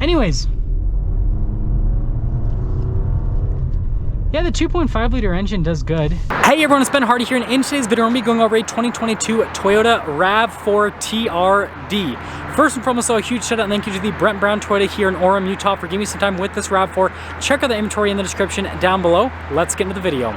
Anyways, yeah, the 2.5 liter engine does good. Hey everyone, it's Ben Hardy here, and in today's video we're going to be going over a 2022 Toyota RAV4 TRD. First and foremost, a huge shout out and thank you to the Brent Brown Toyota here in Orem, Utah for giving me some time with this RAV4. Check out the inventory in the description down below. Let's get into the video.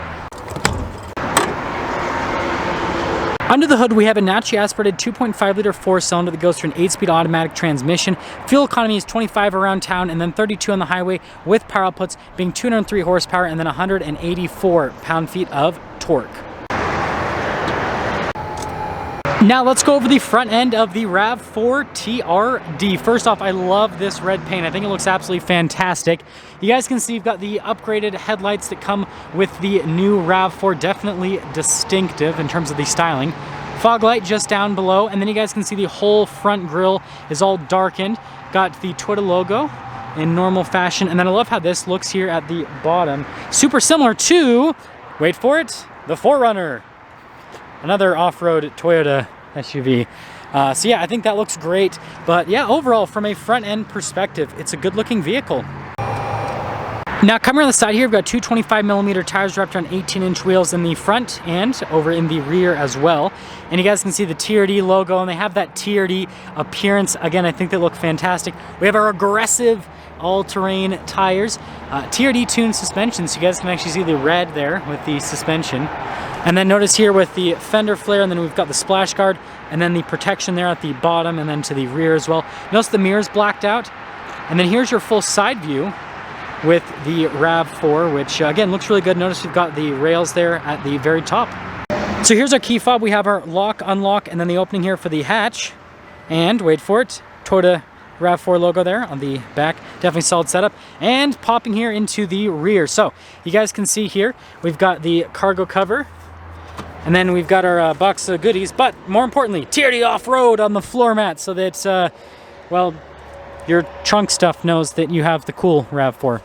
Under the hood, we have a naturally aspirated 2.5 liter 4-cylinder that goes through an 8-speed automatic transmission. Fuel economy is 25 around town and then 32 on the highway, with power outputs being 203 horsepower and then 184 pound-feet of torque. Now let's go over the front end of the RAV4 TRD. First off, I love this red paint. I think it looks absolutely fantastic. You guys can see you've got the upgraded headlights that come with the new RAV4, definitely distinctive in terms of the styling. Fog light just down below, and then you guys can see the whole front grille is all darkened. Got the Toyota logo in normal fashion, and then I love how this looks here at the bottom. Super similar to, wait for it, the 4Runner. Another off-road Toyota SUV. So yeah, I think that looks great. But yeah, overall, from a front-end perspective, it's a good-looking vehicle. Now, coming on the side here, we've got two 25mm tires wrapped on 18-inch wheels in the front and over in the rear as well. And you guys can see the TRD logo, and they have that TRD appearance. Again, I think they look fantastic. We have our aggressive all-terrain tires, TRD tuned suspension, so you guys can actually see the red there with the suspension. And then notice here with the fender flare, and then we've got the splash guard, and then the protection there at the bottom, and then to the rear as well. Notice the mirrors blacked out. And then here's your full side view with the RAV4, which again looks really good. Notice we've got the rails there at the very top. So here's our key fob. We have our lock, unlock, and then the opening here for the hatch. And wait for it, Toyota RAV4 logo there on the back. Definitely solid setup. And popping here into the rear. So you guys can see here, we've got the cargo cover. And then we've got our box of goodies, but more importantly, TRD Off-Road on the floor mat so that, well, your trunk stuff knows that you have the cool RAV4.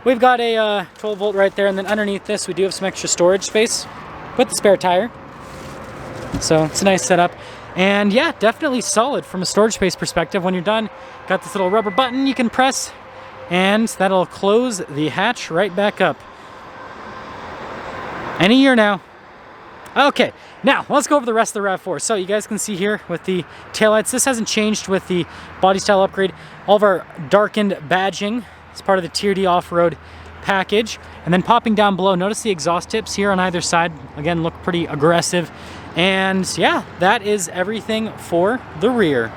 We've got a 12 volt right there, and then underneath this we do have some extra storage space with the spare tire. So it's a nice setup. And yeah, definitely solid from a storage space perspective. When you're done, got this little rubber button you can press, and that'll close the hatch right back up. Any year now. Okay, now let's go over the rest of the RAV4. So you guys can see here with the taillights, this hasn't changed with the body style upgrade. All of our darkened badging is part of the TRD Off-Road package. And then popping down below, notice the exhaust tips here on either side. Again, look pretty aggressive. And yeah, that is everything for the rear.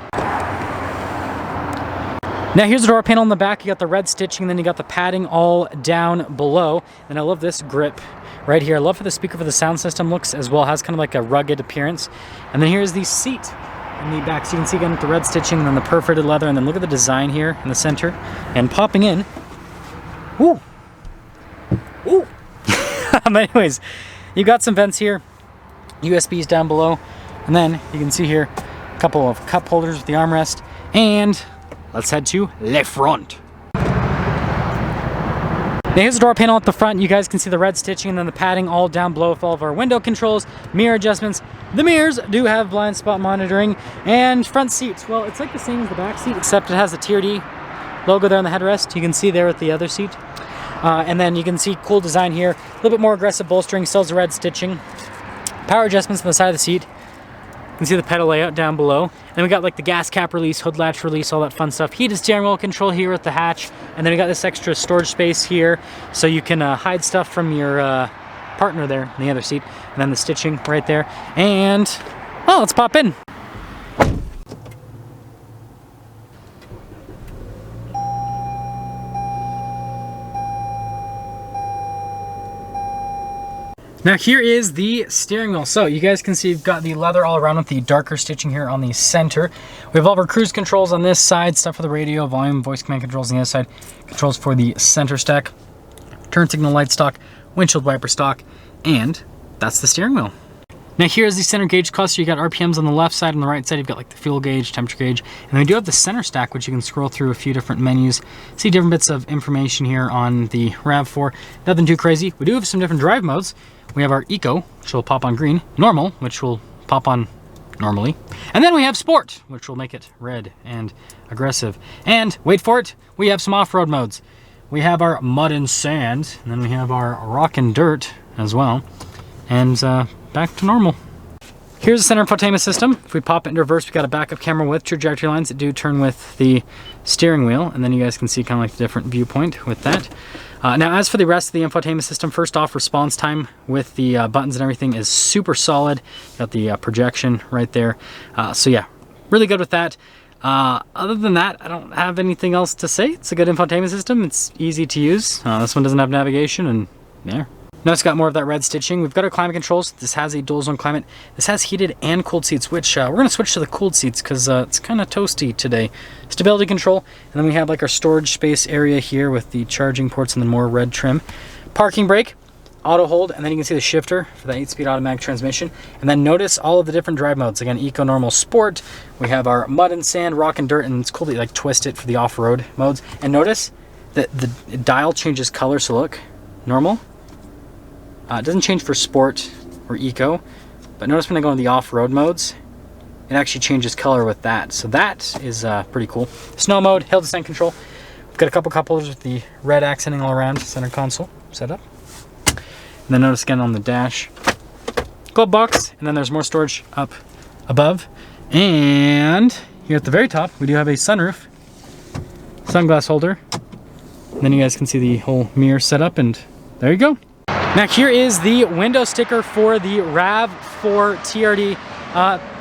Now here's the door panel in the back. You got the red stitching, and then you got the padding all down below. And I love this grip right here. I love how the speaker for the sound system looks as well. Has kind of like a rugged appearance. And then here's the seat in the back. So you can see again with the red stitching and then the perforated leather. And then look at the design here in the center. And popping in. Woo! Woo! But anyways, you've got some vents here. USBs down below. And then you can see here a couple of cup holders with the armrest. And let's head to le front. Now here's the door panel at the front. You guys can see the red stitching and then the padding all down below with all of our window controls, mirror adjustments. The mirrors do have blind spot monitoring. And front seats, well, it's like the same as the back seat, except it has the TRD logo there on the headrest. You can see there with the other seat. And then you can see cool design here. A little bit more aggressive bolstering, still has the red stitching. Power adjustments on the side of the seat. You can see the pedal layout down below. And we got like the gas cap release, hood latch release, all that fun stuff. Heated steering wheel control here with the hatch. And then we got this extra storage space here so you can hide stuff from your partner there in the other seat. And then the stitching right there. And, well, let's pop in. Now here is the steering wheel. So you guys can see you've got the leather all around with the darker stitching here on the center. We have all of our cruise controls on this side, stuff for the radio, volume, voice command controls on the other side, controls for the center stack, turn signal light stock, windshield wiper stock, and that's the steering wheel. Now here's the center gauge cluster. You got RPMs on the left side, on the right side you've got like the fuel gauge, temperature gauge, and then we do have the center stack, which you can scroll through a few different menus, see different bits of information here on the RAV4. Nothing too crazy. We do have some different drive modes. We have our Eco, which will pop on green, Normal, which will pop on normally. And then we have Sport, which will make it red and aggressive. And wait for it, we have some off-road modes. We have our Mud and Sand, and then we have our Rock and Dirt as well. And back to normal. Here's the center infotainment system. If we pop it into reverse, we got a backup camera with trajectory lines that do turn with the steering wheel, and then you guys can see kind of like the different viewpoint with that. Now, as for the rest of the infotainment system, first off, response time with the buttons and everything is super solid. Got the projection right there. So yeah, really good with that. Other than that, I don't have anything else to say. It's a good infotainment system. It's easy to use. This one doesn't have navigation, and yeah. Notice it's got more of that red stitching. We've got our climate controls. This has a dual zone climate. This has heated and cooled seats, which we're going to switch to the cooled seats because it's kind of toasty today. Stability control, and then we have like our storage space area here with the charging ports and the more red trim. Parking brake, auto hold, and then you can see the shifter for the 8-speed automatic transmission. And then notice all of the different drive modes. Again, Eco, Normal, Sport. We have our Mud and Sand, Rock and Dirt, and it's cool to like twist it for the off-road modes. And notice that the dial changes color, so look, normal. It doesn't change for Sport or Eco, but notice when I go into the off-road modes, it actually changes color with that. So that is pretty cool. Snow mode, hill descent control. We've got a couple couplers with the red accenting all around center console setup. And then notice again on the dash, glove box, and then there's more storage up above. And here at the very top, we do have a sunroof, sunglass holder. And then you guys can see the whole mirror setup, and there you go. Now here is the window sticker for the RAV4 TRD.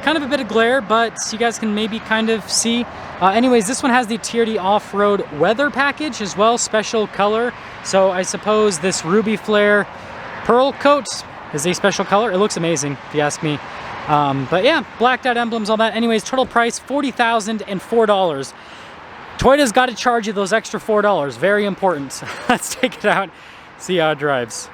Kind of a bit of glare, but you guys can maybe kind of see. Anyways, this one has the TRD Off-Road weather package as well, special color. So I suppose this ruby flare pearl coat is a special color. It looks amazing if you ask me. But yeah, blacked out emblems, all that. Anyways, total price $40,004. Toyota's got to charge you those extra $4. Very important. Let's take it out, see how it drives.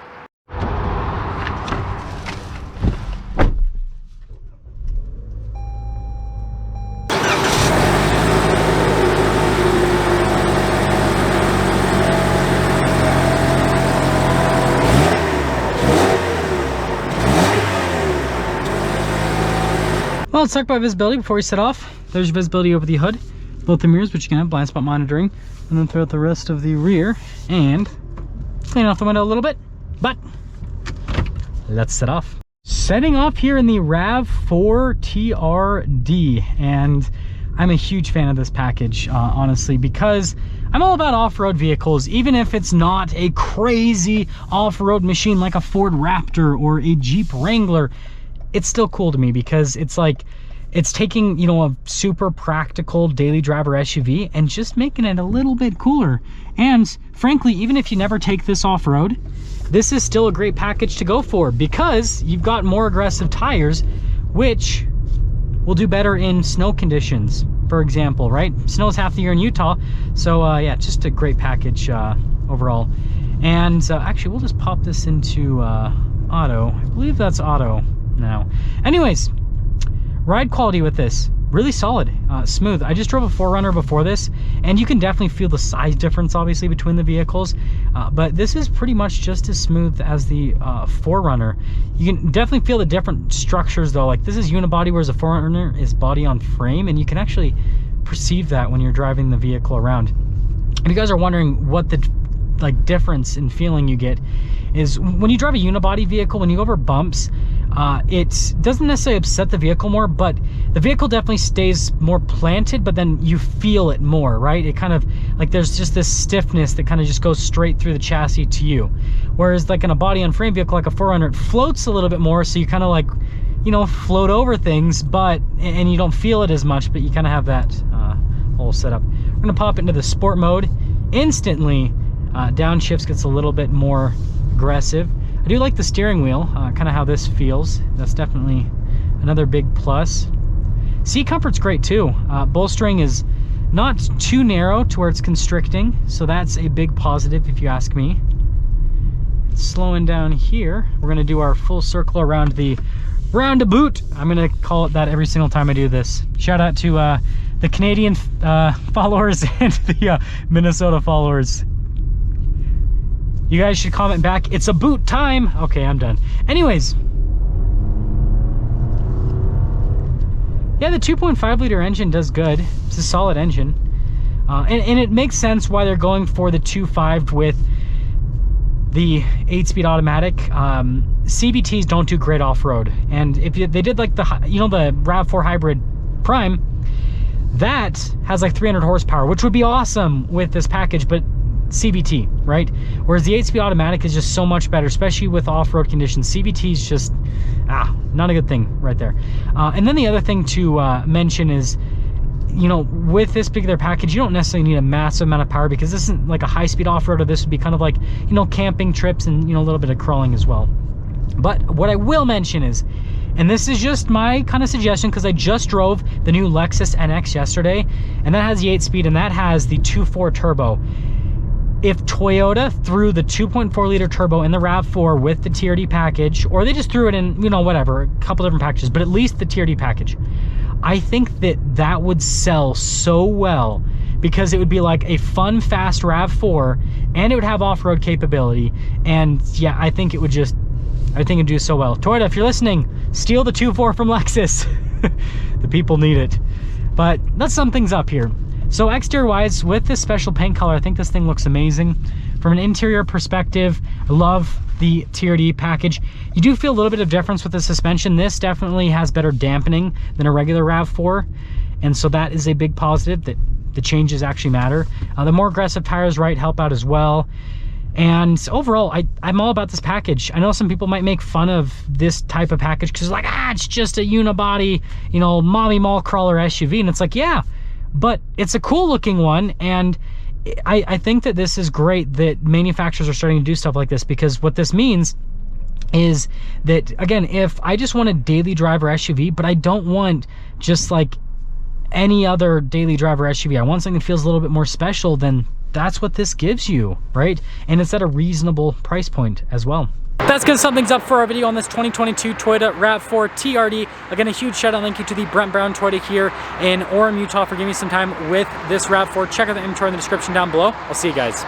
Well, let's talk about visibility before we set off. There's your visibility over the hood, both the mirrors, which you can have blind spot monitoring, and then throughout the rest of the rear, and clean off the window a little bit, but let's set off. Setting off here in the RAV4 TRD, and I'm a huge fan of this package, honestly, because I'm all about off-road vehicles, even if it's not a crazy off-road machine like a Ford Raptor or a Jeep Wrangler. It's still cool to me because it's like, it's taking, you know, a super practical daily driver SUV and just making it a little bit cooler. And frankly, even if you never take this off-road, this is still a great package to go for because you've got more aggressive tires, which will do better in snow conditions, for example, right? Snows half the year in Utah. So yeah, just a great package overall. And actually, we'll just pop this into auto. I believe that's auto now. Anyways, ride quality with this, really solid, smooth. I just drove a 4Runner before this, and you can definitely feel the size difference, obviously, between the vehicles. But this is pretty much just as smooth as the 4Runner. You can definitely feel the different structures, though. Like, this is unibody, whereas a 4Runner is body on frame, and you can actually perceive that when you're driving the vehicle around. If you guys are wondering what the difference in feeling you get is when you drive a unibody vehicle, when you go over bumps, it doesn't necessarily upset the vehicle more, but the vehicle definitely stays more planted, but then you feel it more, right? It kind of like there's just this stiffness that kind of just goes straight through the chassis to you. Whereas like in a body on frame vehicle like a 4Runner, it floats a little bit more, so you kind of like, you know, float over things, but and you don't feel it as much, but you kind of have that whole setup. We're gonna pop into the sport mode. Instantly, downshift gets a little bit more aggressive. I do like the steering wheel, kind of how this feels. That's definitely another big plus. Seat comfort's great too. Bolstering is not too narrow to where it's constricting, so that's a big positive if you ask me. Slowing down here, we're gonna do our full circle around the roundabout. I'm gonna call it that every single time I do this. Shout out to the Canadian followers and the Minnesota followers. You guys should comment back, it's a boot time. Okay, I'm done. Anyways, Yeah, the 2.5 liter engine does good. It's a solid engine. And it makes sense why they're going for the 2.5 with the 8-speed automatic. CVTs don't do great off-road. And if they did like the, you know, the RAV4 Hybrid Prime, that has like 300 horsepower, which would be awesome with this package, but CVT, right? Whereas the 8-speed automatic is just so much better, especially with off-road conditions. CVT is just, not a good thing right there. And then the other thing to mention is, you know, with this particular package, you don't necessarily need a massive amount of power because this isn't like a high-speed off-roader. This would be kind of like, you know, camping trips and, you know, a little bit of crawling as well. But what I will mention is, and this is just my kind of suggestion because I just drove the new Lexus NX yesterday, and that has the 8-speed and that has the 2.4 turbo. If Toyota threw the 2.4 liter turbo in the RAV4 with the TRD package, or they just threw it in, you know, whatever, a couple different packages, but at least the TRD package, I think that that would sell so well because it would be like a fun, fast RAV4 and it would have off-road capability. And yeah, I think it'd do so well. Toyota, if you're listening, steal the 2.4 from Lexus. The people need it. But let's sum things up here. So exterior wise, with this special paint color, I think this thing looks amazing. From an interior perspective, I love the TRD package. You do feel a little bit of difference with the suspension. This definitely has better dampening than a regular RAV4. And so that is a big positive, that the changes actually matter. The more aggressive tires, right, help out as well. And overall, I'm all about this package. I know some people might make fun of this type of package because like, it's just a unibody, you know, mommy mall crawler SUV. And it's like, yeah, but it's a cool looking one. And I think that this is great that manufacturers are starting to do stuff like this, because what this means is that, again, if I just want a daily driver SUV, but I don't want just like any other daily driver SUV, I want something that feels a little bit more special, then that's what this gives you, right? And it's at a reasonable price point as well. That's gonna sum things up for our video on this 2022 Toyota RAV4 TRD. Again, a huge shout out, thank you to the Brent Brown Toyota here in Orem, Utah for giving me some time with this RAV4. Check out the inventory in the description down below. I'll see you guys.